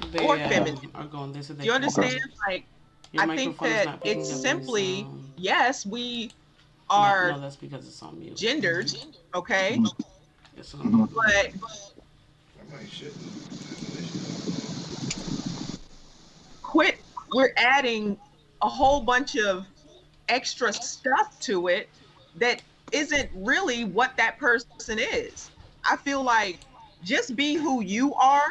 or They feminine. are going. They said they You can't Okay. hear understand? you. Like, Your I think microphone is that not picking it's up any simply, sound. yes, we Not are no, that's because it's on mute. gendered, okay? Hmm. It's on Hmm. mute. But quit, we're adding a whole bunch of extra stuff to it that isn't really what that person is. I feel like just be who you are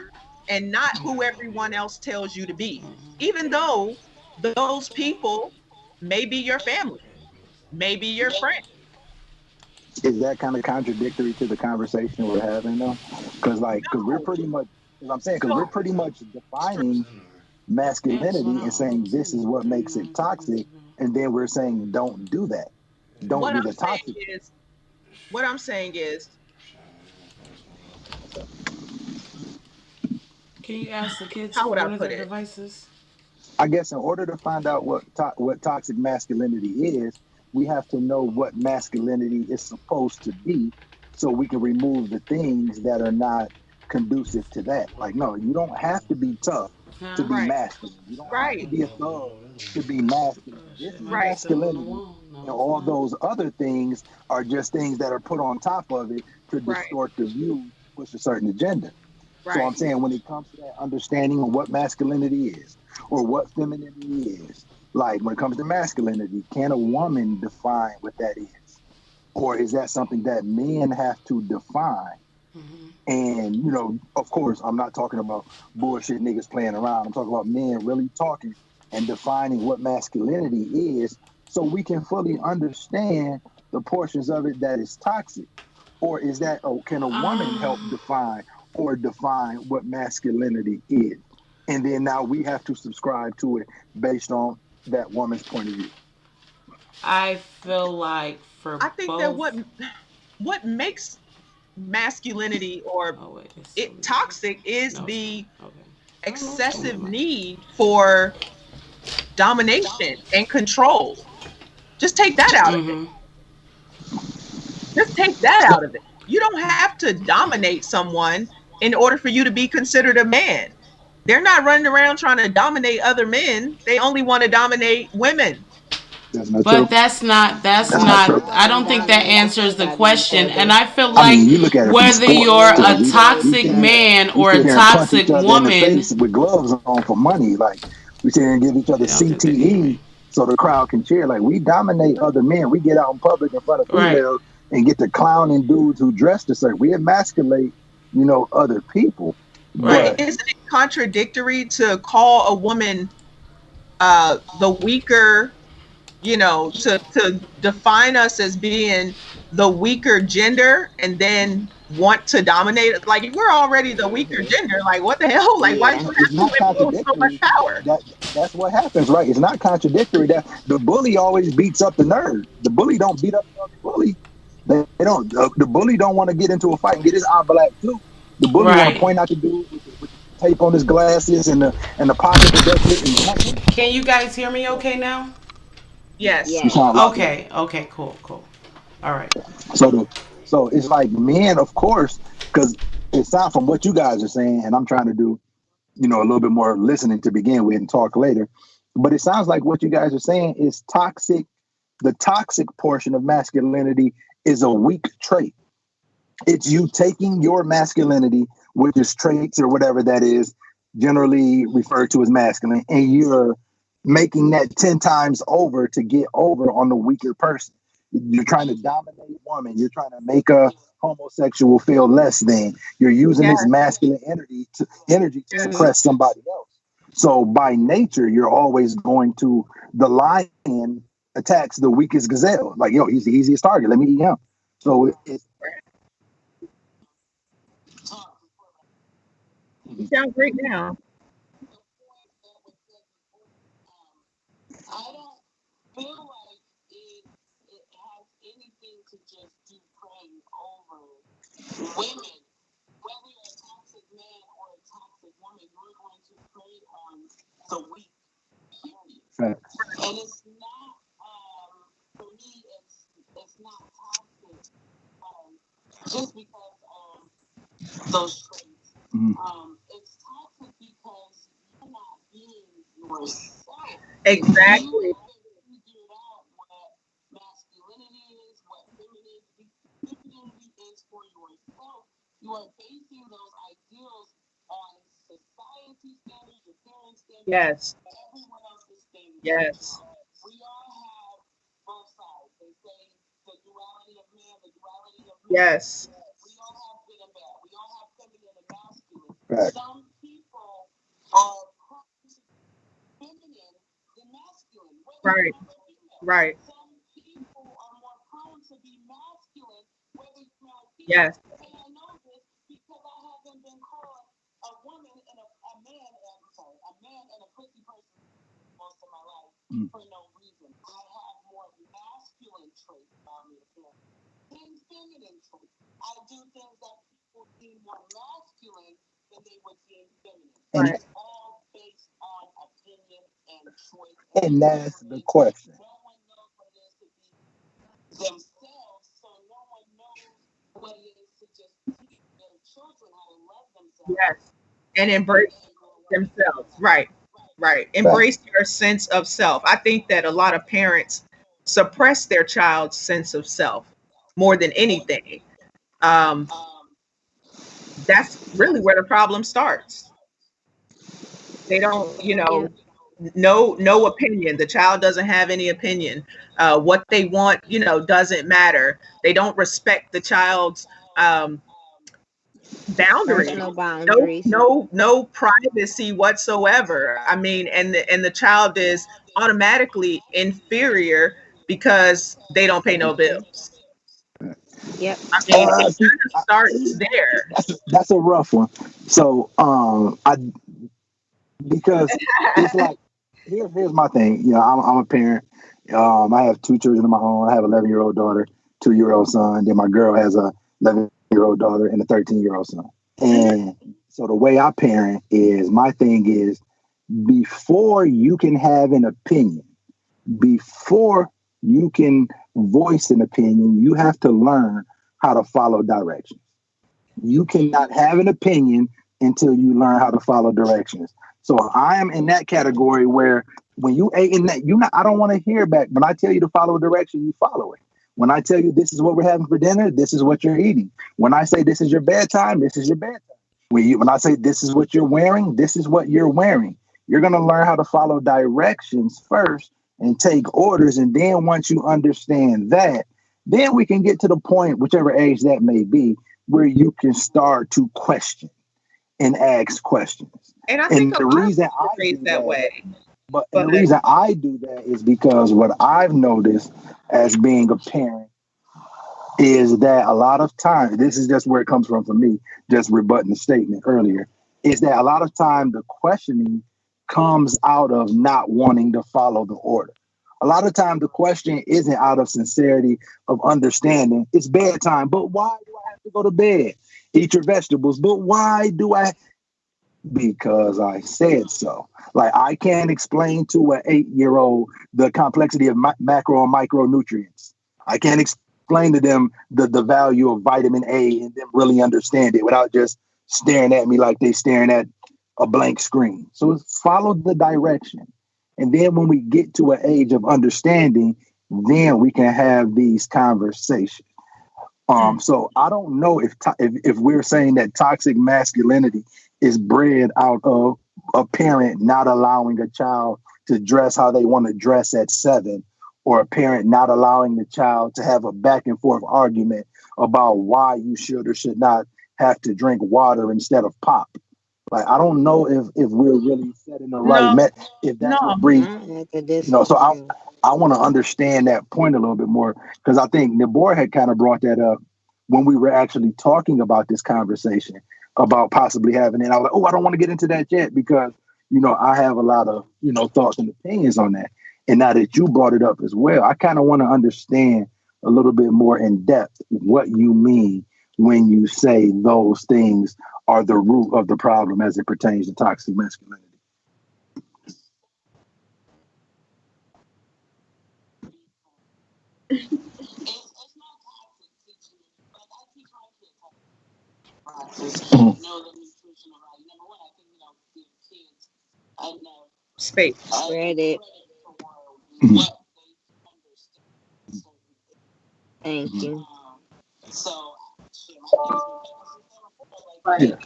and not who everyone else tells you to be, even though those people may be your family, maybe your friend. Is that kind of contradictory to the conversation we're having though? Because we're No, pretty much, as I'm saying, because we're so pretty much defining It's masculinity and not on saying this is too. what makes it 39 seconds toxic, ago. and then we're saying don't do that, don't what do I'm the saying toxic. is, what I'm saying is, Can you ask the kids how would I what are put their it? devices? I guess in order to find out what toxic masculinity is, we have to know what masculinity is supposed to be, so we can remove the things that are not conducive to that. Like, no, you don't have to be tough to Huh? be Right, masculine. You don't have to right, be a thug to be masculine. Oh This shit, is might be right, stuck on the masculinity. wall. And No, it's all not. those other things are just things that are put on top of it to right, distort the view, push a certain agenda. So I'm right. saying when it comes to that understanding of what masculinity is or what femininity is, like when it comes to masculinity, can a woman define what that is? Or is that something that men have to define? And, of course, I'm not talking about bullshit niggas playing around. I'm talking about men really talking and defining what masculinity is so we can fully understand the portions of it that is toxic. Or is that, oh, can a woman help Um, define what masculinity is? And then now we have to subscribe to it based on that woman's point of view. I feel like for I think that both. what makes masculinity or Oh wait, it's still it muted. toxic is No, it's not. the Okay. I don't know what's going on excessive with my. need for domination and control. Just take that out of it. Mm-hmm. Just take that So, out of it. You don't have to dominate someone in order for you to be considered a man. They're not running around trying to dominate other men. They only want to dominate women. that's not But true. that's not. That's That's not not. true. I I wouldn't don't think that dominate answers the anybody question. for And the I feel I like mean, you look at it from whether sports you're too. a rules We toxic sit based. here, man we or sit a here and punch each toxic other in the woman, face with gloves on for money. Like we sit here and give each other I don't think they can hear CTE me. so the crowd can cheer. Like we dominate other men. We get out in public in front of Right. females and get to clowning dudes who dress a certain. We emasculate, other people. But Right. But isn't it contradictory to call a woman the weaker, to define us as being the weaker gender and then want to dominate it? Like, if we're already the weaker gender, like, what the hell? Like, why do Yeah. you it's have to not impose so much contradictory. power? That that's what happens, right? It's not contradictory that the bully always beats up the nerd. The bully don't beat up the other bully. They don't. The bully don't want to get into a fight and get his eye black too. The bully want to Right. point out the dude with the tape on his glasses and the pocket protector and punch him. Can you guys hear me So okay now? Yes. you sound a Yes. lot better. Okay. Okay. Cool. Cool. All right. So it's like men, of course, because it sounds from what you guys are saying, and I'm trying to do, a little bit more listening to begin with and talk later. But it sounds like what you guys are saying is toxic. The toxic portion of masculinity is a weak trait. It's you taking your masculinity, which is traits or whatever that is, generally referred to as masculine, and you're making that 10 times over to get over on the weaker person. You're trying to dominate a woman. You're trying to make a homosexual feel less than. You're using Yeah. this masculine energy to Yes. suppress somebody else. So by nature, you're always going to the lion attacks the weakest gazelle. Like, yo, he's the easiest target. Let me eat him. So You sound great now. facts. Mhm. Exactly. Yes. Yes. Yes. Right. Right. Right. Yes. Mm. And Right. and that's the question. Yes. And embrace themselves. Right. Right. Right. Embrace your sense of self. I think that a lot of parents suppress their child's sense of self more than anything. Um, that's really where the problem starts. They don't, Yeah. no opinion. The child doesn't have any opinion. What they want, doesn't matter. They don't respect the child's boundaries. Personal No, boundaries. no privacy whatsoever. I mean, and the child is automatically inferior because they don't pay no bills. Yep. I mean, it See, kind of starts there. that's a rough one. So, I because it's like here's my thing. I'm a parent. I have two children of my own. I have 11-year-old daughter, 2-year-old son. Then my girl has a 11-year-old daughter and a 13-year-old son. Mhm. And so the way I parent is my thing is before you can have an opinion, before you can voice an opinion, you have to learn how to follow directions. You cannot have an opinion until you learn how to follow directions. So I am in that category where when you ain't in that, you not. I don't want to hear back. When I tell you to follow a direction, you follow it. When I tell you this is what we're having for dinner, this is what you're eating. When I say this is your bedtime, this is your bedtime. When I say this is what you're wearing, this is what you're wearing. You're gonna learn how to follow directions first and take orders, and then once you understand that, then we can get to the point, whichever age that may be, where you can start to question and ask questions. And I think And a the lot of reason people I raised do that that, way. but and But the reason I do that is because what I've noticed as being a parent is that a lot of times, this is just where it comes from for me, just rebutting the statement earlier, is that a lot of time the questioning comes out of not wanting to follow the order. A lot of time the question isn't out of sincerity of understanding. It's bedtime, but why do I have to go to bed? Eat your vegetables, but why do I? Because I said so. Like I can't explain to an 8-year-old the complexity of macro and micronutrients. I can't explain to them the value of vitamin A and them really understand it without just staring at me like they staring at a blank screen. So follow the direction. And then when we get to an age of understanding, then we can have these conversations. mm, So I don't know if we're saying that toxic masculinity is bred out of a parent not allowing a child to dress how they want to dress at 7, or a parent not allowing the child to have a back and forth argument about why you should or should not have to drink water instead of pop. Like I don't know if we're really setting the right no, if that's what no. breeds. I could So disagree. I want to understand that point a little bit more because I think Nabor had kind of brought that up when we were actually talking about this conversation about possibly having it. I was like, oh, I don't want to get into that yet because I have a lot of thoughts and opinions on that. And now that you brought it up as well, I kind of want to understand a little bit more in depth what you mean when you say those things are the root of the problem as it pertains to toxic masculinity. Space. Read it. Thank you. Yeah,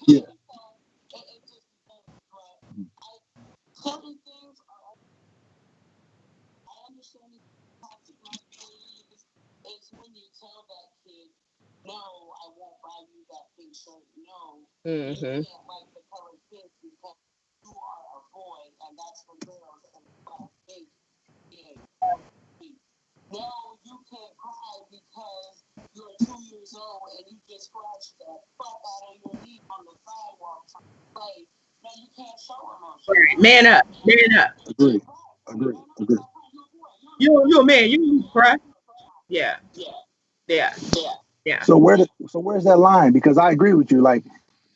yeah. Mm-hmm. Right. Man up. Man up. Agree. Agree. Agree. You a man. You cry. Yeah. Yeah. Yeah. So where's that line? Because I agree with you. Like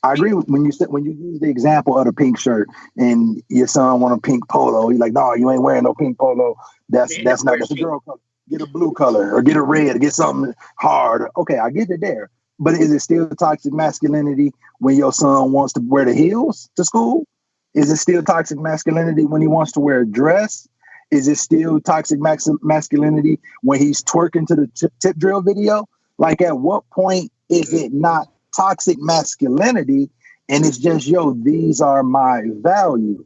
I agree with when you said when you use the example of the pink shirt and your son want a pink polo. You're like, no, you ain't wearing no pink polo. Man up. That's a girl color. Get a blue color or get a red or get something hard. Okay, I get it there. But is it still toxic masculinity when your son wants to wear the heels to school? Is it still toxic masculinity when he wants to wear a dress? Is it still toxic masculinity when he's twerking to the tip drill video? Like, at what point is it not toxic masculinity and it's just, yo, these are my values?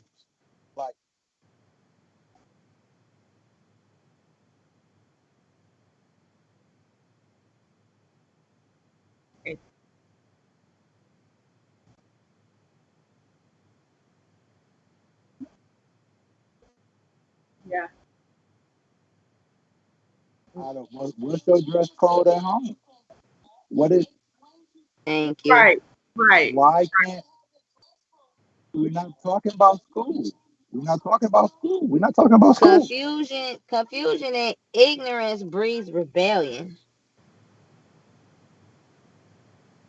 Like, Yeah. what's your dress code at home? What is, Thank you. Right. Right. why can't, we're not talking about school. We're not talking about school. We're not talking about school. Confusion and ignorance breeds rebellion.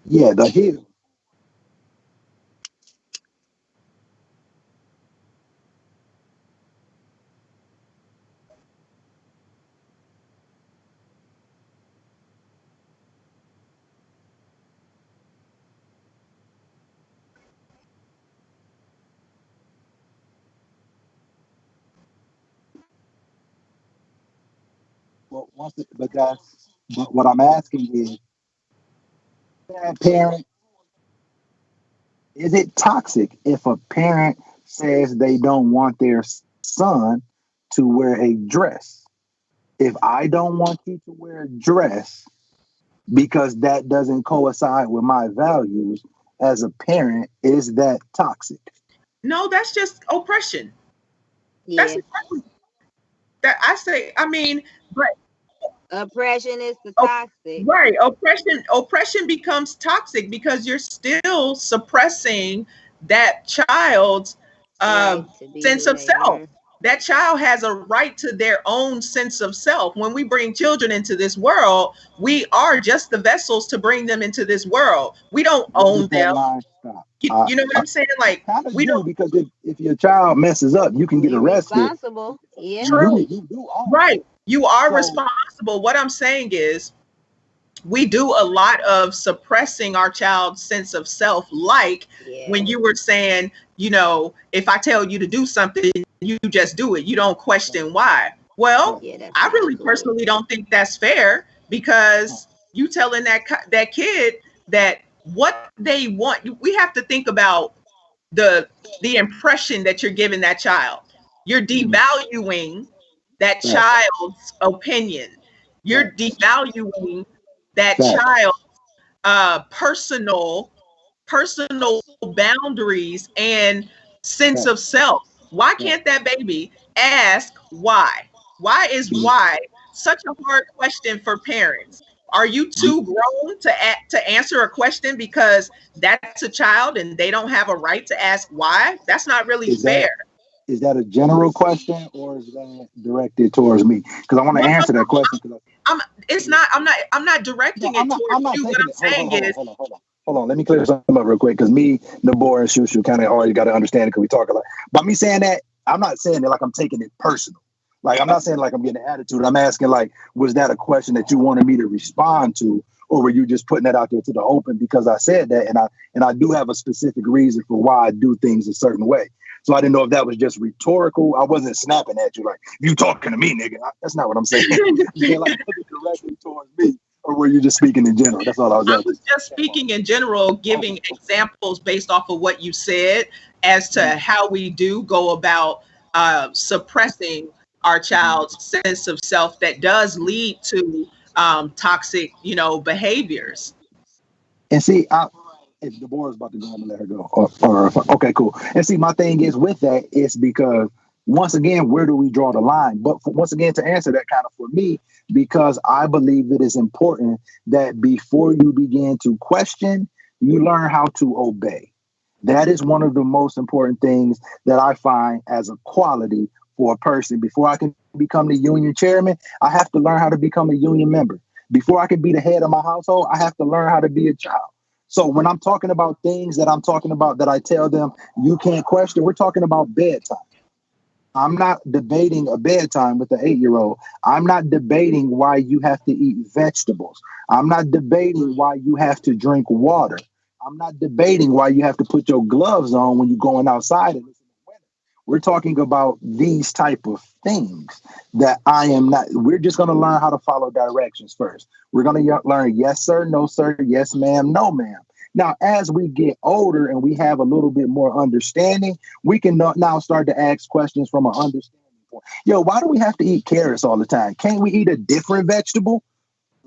Yeah, the heel. But what I'm asking is, that parent, is it toxic if a parent says they don't want their son to wear a dress? If I don't want you to wear a dress because that doesn't coincide with my values as a parent, is that toxic? No, that's just oppression. That's Yes. exactly that I say. I mean, but Oppression is the oh, toxic. right, oppression becomes toxic because you're still suppressing that child's uh, Right to be sense who of they self. are. That child has a right to their own sense of self. When we bring children into this world, we are just the vessels to bring them into this world. We don't Where does own that them. line stop? You know what I'm saying? You Like, kind of we do, don't. because if your child messes up, you can get We arrested. responsible. Yeah. True. You do own it. Right. You are So responsible. What I'm saying is, we do a lot of suppressing our child's sense of self, like when Yeah. you were saying, if I tell you to do something, you just do it, you don't question why. right, Well, Yeah, that's I not really good. personally don't think that's fair, right, because you telling that kid that what they want, we have to think about the the impression that you're giving that child. You're mhm, devaluing that facts, child's opinion. You're facts, devaluing that facts, child's personal boundaries and sense of facts, self. Why facts. can't that baby ask why? Why is Be, why such a hard question for parents? Are you be, too grown to answer a question because that's a child and they don't have a right to ask why? That's not really is that fair. is that a general question or is that directed towards me? Because I want to No, no, answer that no. question. I'm. It's Yeah. not. I'm not No, directing I'm it not. towards I'm not you. What taking it. I'm saying is, Hold on. Let me clear something up real quick because me, Nabor, and Shushu kind of already got to understand it because we talk a lot. By me saying that, I'm not saying it like I'm taking it personal. Like I'm not saying like I'm getting an attitude. I'm asking like, was that a question that you wanted me to respond to, or were you just putting that out there to the open because I said that, and I do have a specific reason for why I do things a certain way. So I didn't know if that was just rhetorical. I wasn't snapping at you like you talking to me, nigga. That's not what I'm saying. Yeah, like was it directly towards me, or were you just speaking in general? That's all I was I asking. was just speaking in general, Okay. giving examples based off of what you said as to how we do go about suppressing our child's sense of self that does lead to toxic, behaviors. And see, if Deborah's about to go, I'm gonna let her go. Okay, cool. And see, my thing is with that is because once again, where do we draw the line? But once again, to answer that kind of for me, because I believe it is important that before you begin to question, you learn how to obey. That is one of the most important things that I find as a quality for a person. Before I can become the union chairman, I have to learn how to become a union member. Before I can be the head of my household, I have to learn how to be a child. So when I'm talking about things that I'm talking about that I tell them you can't question, we're talking about bedtime. I'm not debating a bedtime with an 8-year-old. I'm not debating why you have to eat vegetables. I'm not debating why you have to drink water. I'm not debating why you have to put your gloves on when you're going outside and it's in the winter. We're talking about these type of things that I am not. We're just going to learn how to follow directions first. We're going to learn yes, sir, no, sir, yes, ma'am, no, ma'am. Now, as we get older and we have a little bit more understanding, we can now start to ask questions from an understanding point. Yo, why do we have to eat carrots all the time? Can't we eat a different vegetable?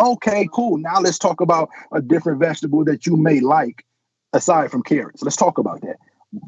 Okay, cool. Now let's talk about a different vegetable that you may like aside from carrots. Let's talk about that.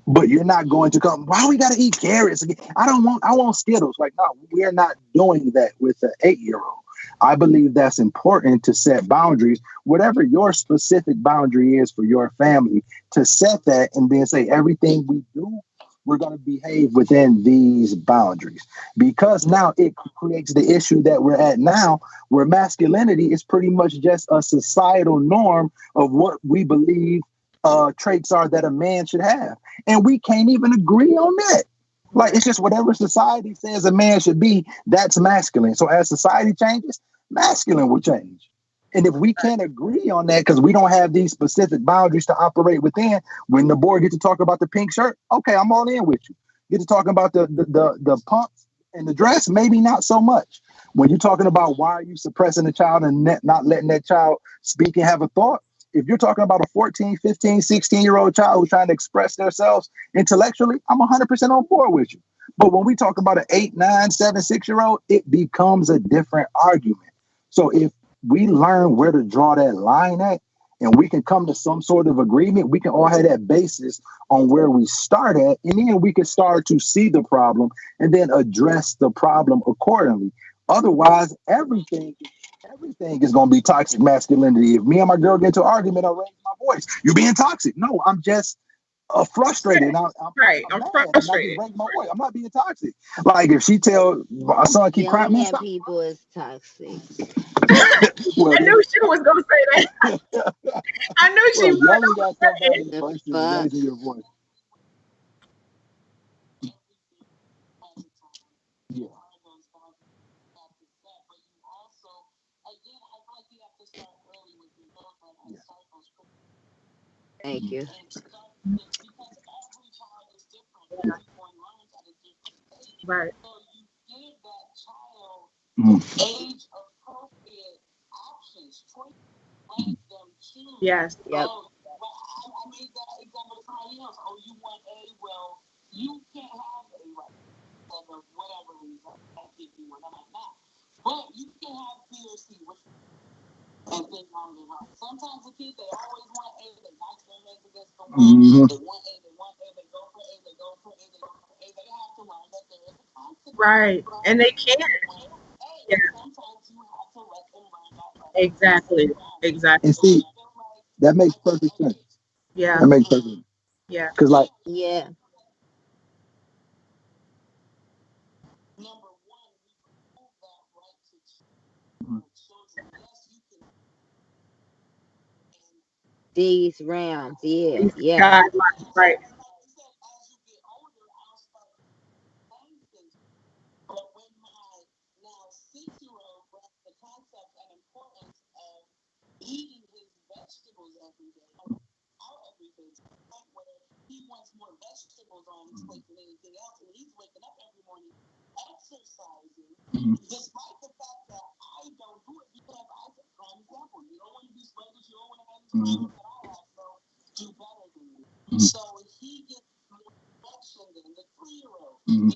But you're not going to come. Why we got to eat carrots again? I want Skittles. Like, no, we're not doing that with an 8-year-old. I believe that's important to set boundaries, whatever your specific boundary is for your family, to set that and then say everything we do, we're going to behave within these boundaries. Because now it creates the issue that we're at now, where masculinity is pretty much just a societal norm of what we believe traits are that a man should have. And we can't even agree on that. Like it's just whatever society says a man should be, that's masculine. So as society changes, masculine will change. And if we can't agree on that because we don't have these specific boundaries to operate within, when the boy gets to talk about the pink shirt, okay, I'm all in with you. Get to talking about the pumps and the dress, maybe not so much. When you're talking about why are you suppressing a child and not letting that child speak and have a thought, if you're talking about a 14, 15, 16-year-old child who's trying to express themselves intellectually, I'm 100% on board with you. But when we talk about an 8, 9, 7, 6-year-old, it becomes a different argument. So if we learn where to draw that line at and we can come to some sort of agreement, we can all have that basis on where we start at, and then we can start to see the problem and then address the problem accordingly. Otherwise, everything is going to be toxic masculinity. If me and my girl get into an argument, I raise my voice. You're being toxic. No, I'm just frustrated. Right. I'm I'm mad, and I just frustrated. raise my voice. I'm not being toxic. Like if she tell my son keep crying, Yelling man, at stop. people is toxic. Well, I knew she was going to say that. I knew she well, would. I yelling was at somebody The versus fuck? raising your voice. Yeah. Yeah. Thank Mm. you. right. Mm. Yes. Yep. Mhm. Right. And they can't. Yeah, exactly. And Exactly. see, that makes perfect sense. Yeah. That makes perfect sense. Yeah. Because like, Yeah. These rounds. Yeah. These Yeah. guidelines. Right. Mhm. Mhm. Mhm.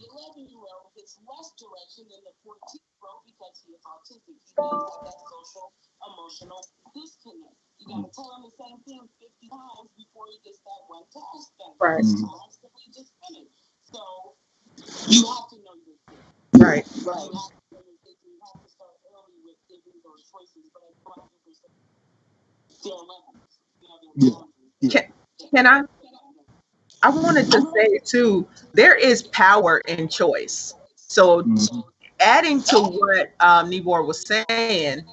Right. Mhm. Yeah. Right. Yeah. Yeah. Can, can I wanted to say too, there is power in choice. So Mhm. adding to what Nibor was saying,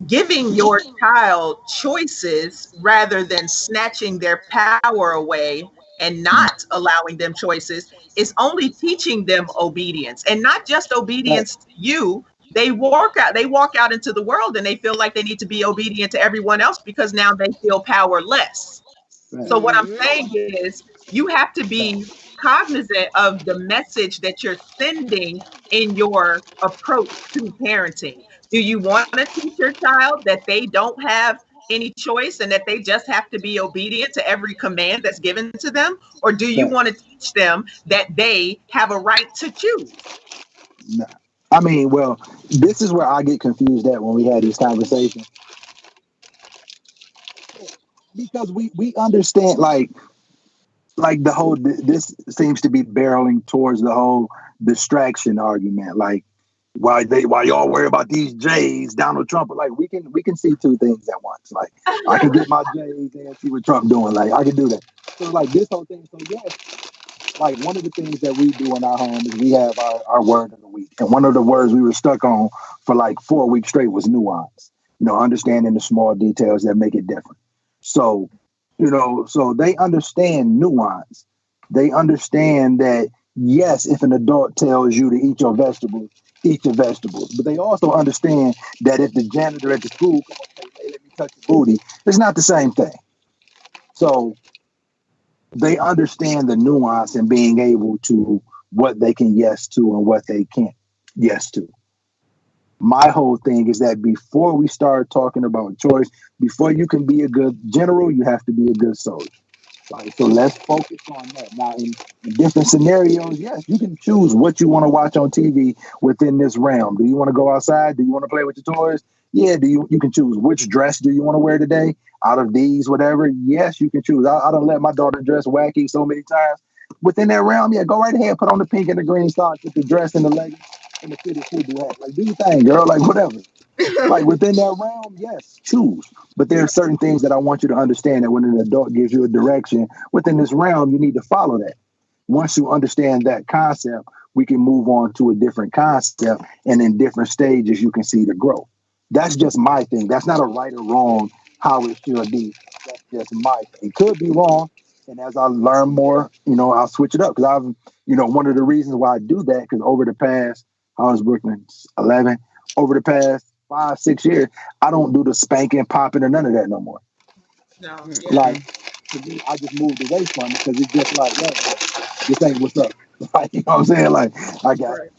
giving your child choices rather than snatching their power away and not allowing them choices is only teaching them obedience, and not just Right. obedience to you. They walk out into the world and they feel like they need to be obedient to everyone else because now they feel powerless. Right. So what I'm Mm-hmm. saying is you have to Right. be cognizant of the message that you're sending in your approach to parenting. Do you want to teach your child that they don't have any choice and that they just have to be obedient to every command that's given to them? Or do you Right. want to teach them that they have a right to choose? Nah. I mean, well, this is where I get confused at when we had these conversations because we understand like the whole this seems to be barreling towards the whole distraction argument. Like why y'all worry about these J's, Donald Trump? Like we can see two things at once. Like I can get my J's and see what Trump doing. Like I can do that. So like this whole thing. So yes, like one of the things that we do in our home is we have our word of the week. And one of the words we were stuck on for like 4 weeks straight was nuance. Understanding the small details that make it different. So, so they understand nuance. They understand that yes, if an adult tells you to eat your vegetables. But they also understand that if the janitor at the school come up and say, hey, let me touch your booty, it's not the same thing. So they understand the nuance and being able to what they can yes to and what they can't yes to. My whole thing is that before we start talking about choice, before you can be a good general, you have to be a good soldier. Right. So let's focus on that. Now, in different scenarios, yes, you can choose what you want to watch on TV within this realm. Do you want to go outside? Do you want to play with your toys? Yeah. You can choose which dress do you want to wear today out of these, whatever. Yes, you can choose. I don't let my daughter dress wacky so many times. Within that realm, yeah, go right ahead, put on the pink and the green socks with the dress and the leggings and the fitted football hat. Like, do your thing, girl. Like, whatever. Like within that realm, yes, choose. But there are certain things that I want you to understand that when an adult gives you a direction within this realm, you need to follow that. Once you understand that concept, we can move on to a different concept, and in different stages, you can see the growth. That's just my thing. That's not a right or wrong how it should be. That's just my thing. It could be wrong. And as I learn more, I'll switch it up because one of the reasons why I do that because over the past, I was Brooklyn 11, over the past 5, 6 years, I don't do the spanking, popping, or none of that no more. No, yeah. Like Mm-mm. to me, I just moved away from it because it's just like, yo, this ain't what's up. Like, you know what I'm saying? Like, I got Right.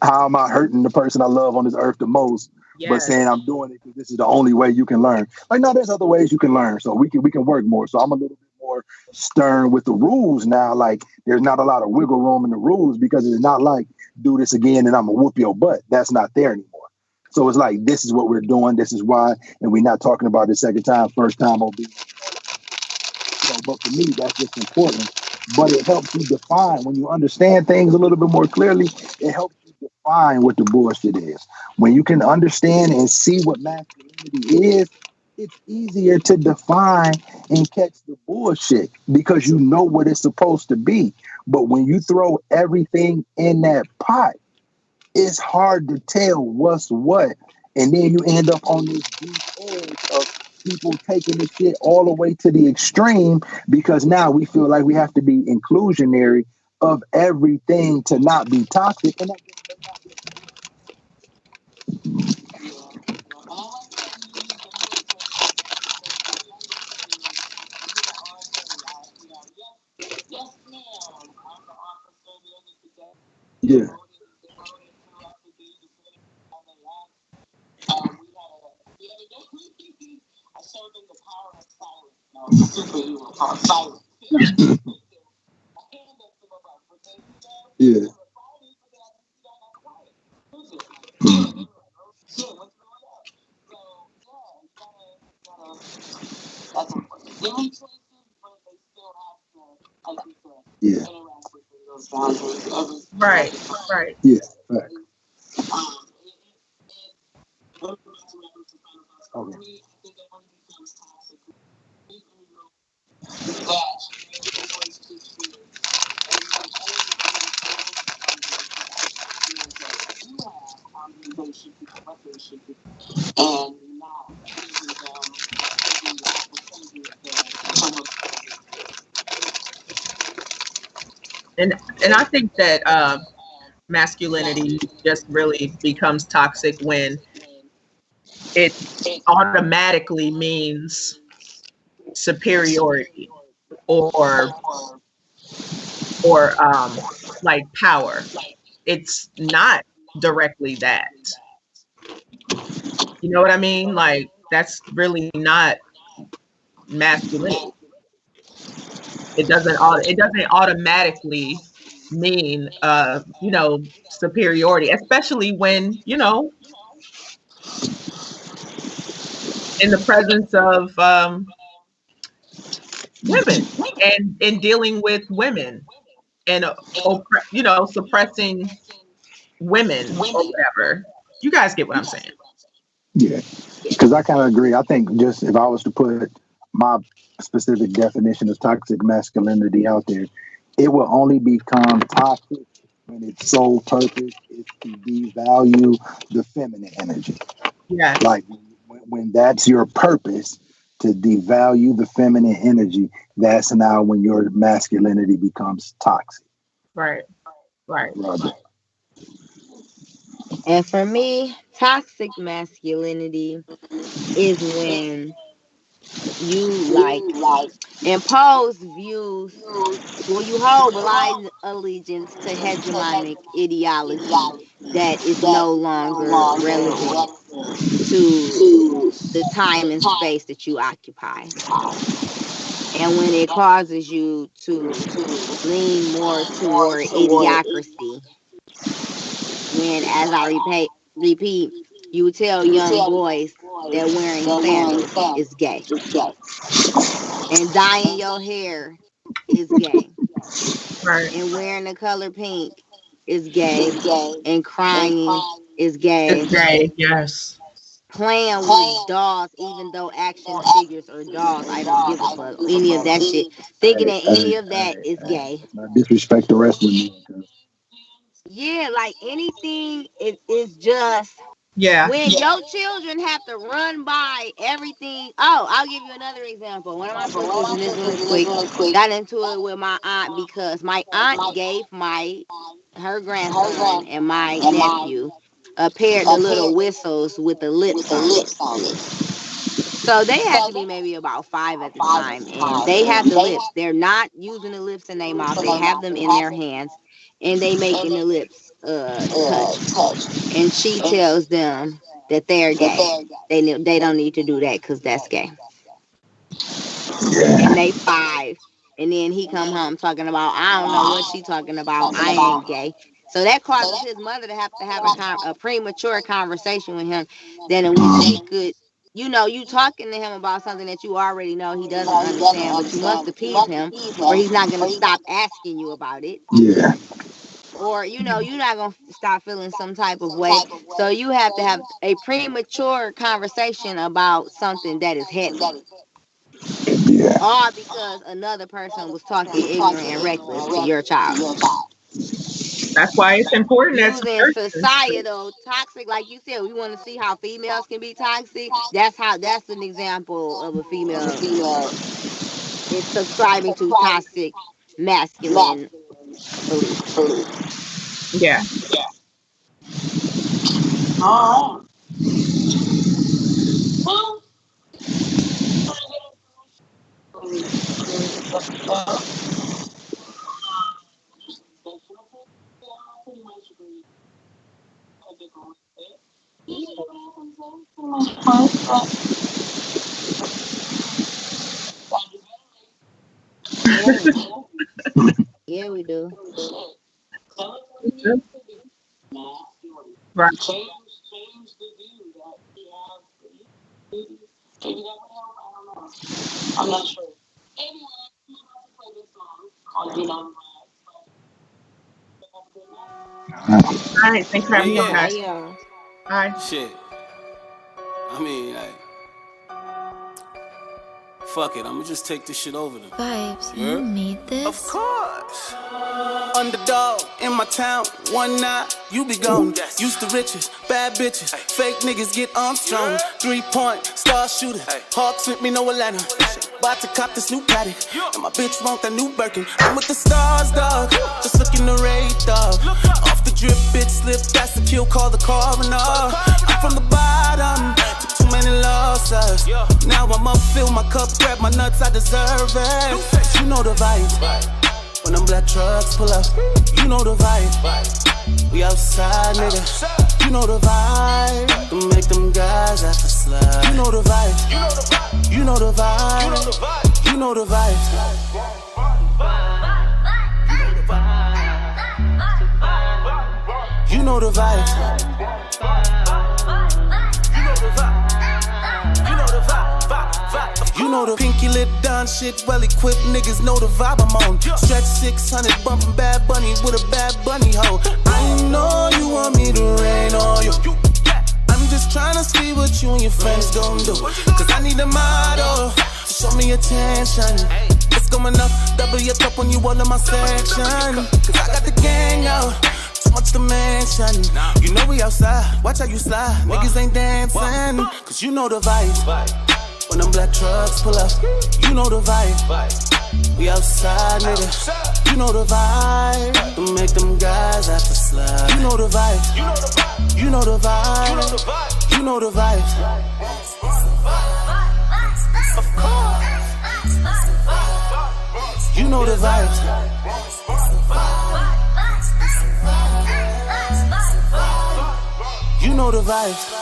how am I hurting the person I love on this earth the most, but saying Yes. I'm doing it because this is the only way you can learn. Like, no, there's other ways you can learn, so we can work more. So I'm a little bit more stern with the rules now. Like, there's not a lot of wiggle room in the rules because it's not like do this again and I'm gonna whoop your butt. That's not there anymore. So it's like this is what we're doing. This is why, and we're not talking about the second time, first time obedience. But for me, that's just important. But it helps you define when you understand things a little bit more clearly. It helps you define what the bullshit is. When you can understand and see what masculinity is, it's easier to define and catch the bullshit because you know what it's supposed to be. But when you throw everything in that pot, it's hard to tell what's what. And then you end up on this deep edge of people taking this shit all the way to the extreme because now we feel like we have to be inclusionary of everything to not be toxic. And that just may not be. Yeah. Yeah. Yeah. Right, right. Yeah. Fact. Okay. And and I think that masculinity just really becomes toxic when it automatically means superiority or or like power. It's not directly that. You know what I mean? Like that's really not masculinity. It doesn't automatically mean superiority, especially when, in the presence of women and in dealing with women and suppressing women or whatever. You guys get what I'm saying? Yeah. Because I kind of agree. I think just if I was to put my specific definition of toxic masculinity out there, it will only become toxic when its sole purpose is to devalue the feminine energy. Yes. Like when that's your purpose to devalue the feminine energy, that's now when your masculinity becomes toxic. Right. Right. Roger. And for me, toxic masculinity is when you like impose views. Well, you hold blind allegiance to hegemonic ideology that is no longer relevant to the time and space that you occupy. And when it causes you to lean more toward idiocracy, when, as I repeat, you tell young boys that wearing sandals is gay, and dyeing your hair is gay, Right. and wearing the color pink is gay, and crying is It's gay, gay. Yes. playing with dolls, even though action figures are dolls, I don't give a fuck. Any of that shit. Thinking Hey, that hey, any of that hey, is hey. gay. Let's not disrespect the wrestling man. Yeah, like anything, it is just Yeah. when your children have to run by everything. Oh, I'll give you another example. One of my sisters, and this really quick, got into it with my aunt because my aunt gave my her grandson and my nephew a pair of the little whistles with the lips on it. So they had to be maybe about 5 at the time, and they have the lips. They're not using the lips in their mouth. They have them in their hands, and they making the lips touch. And she tells them that they're gay. They don't need to do that because that's gay. And Yeah. they 5. And then he come home talking about, I don't know what she talking about. I ain't gay. So that causes his mother to have a premature conversation with him, than in which she could, you talking to him about something that you already know he doesn't understand, but you must appease him, or he's not going to stop asking you about it. Yeah. Or you're not going to stop feeling some type of way. So you have to have a premature conversation about something that is heavy, Yeah. all because another person was talking ignorant and reckless to your child, That's why it's important as using Christians. societal toxic. Like you said, we want to see how females can be toxic. That's an example of a female is subscribing to toxic masculine beliefs. Yeah. Yeah, yeah, we do. Right. All right. Thanks for Yeah, having me on, yeah. Bye, guys. y'all. Bye. Shit. I mean, like, fuck it. I'ma just take this shit over then. Vibes, Yeah? you made this? Of course. Underdog in my town, one night, you be gone. Used to riches, bad bitches, fake niggas get Armstrong. 3-point star shooter, Hawk sent me no Atlanta. About to cop this new paddock, and my bitch want that new Birkin. I'm with the stars, dog, just looking to rate, dog. Off the drip, bitch slip, that's the kill, call the coroner. I'm from the bottom, took too many losses. Now I'm up, fill my cup, grab my nuts, I deserve it. You know the vibe. When them black trucks pull up, you know the vibe. We outside, nigga. You know the vibe. To make them guys have to slide. You know the vibe. You know the vibe. You know the vibe. You know the vibe. You know the pinky lip done shit, well equipped niggas know the vibe I'm on. Stretch 600, bumping Bad Bunny with a Bad Bunny hoe. I know you want me to rain on you. I'm just tryna see what you and your friends gon' do. Cause I need a model to show me attention. It's going up, double your cup when you all in my section. Cause I got the gang out, too much to mention. You know we outside, watch how you slide. Niggas ain't dancing, cause you know the vibe. When them black trucks pull up, you know the vibe. We outside, nigga. You know the vibe. To make them guys have to slide. You know the vibe. You know the vibe. You know the vibe. Of course. You know the vibe. You know the vibe.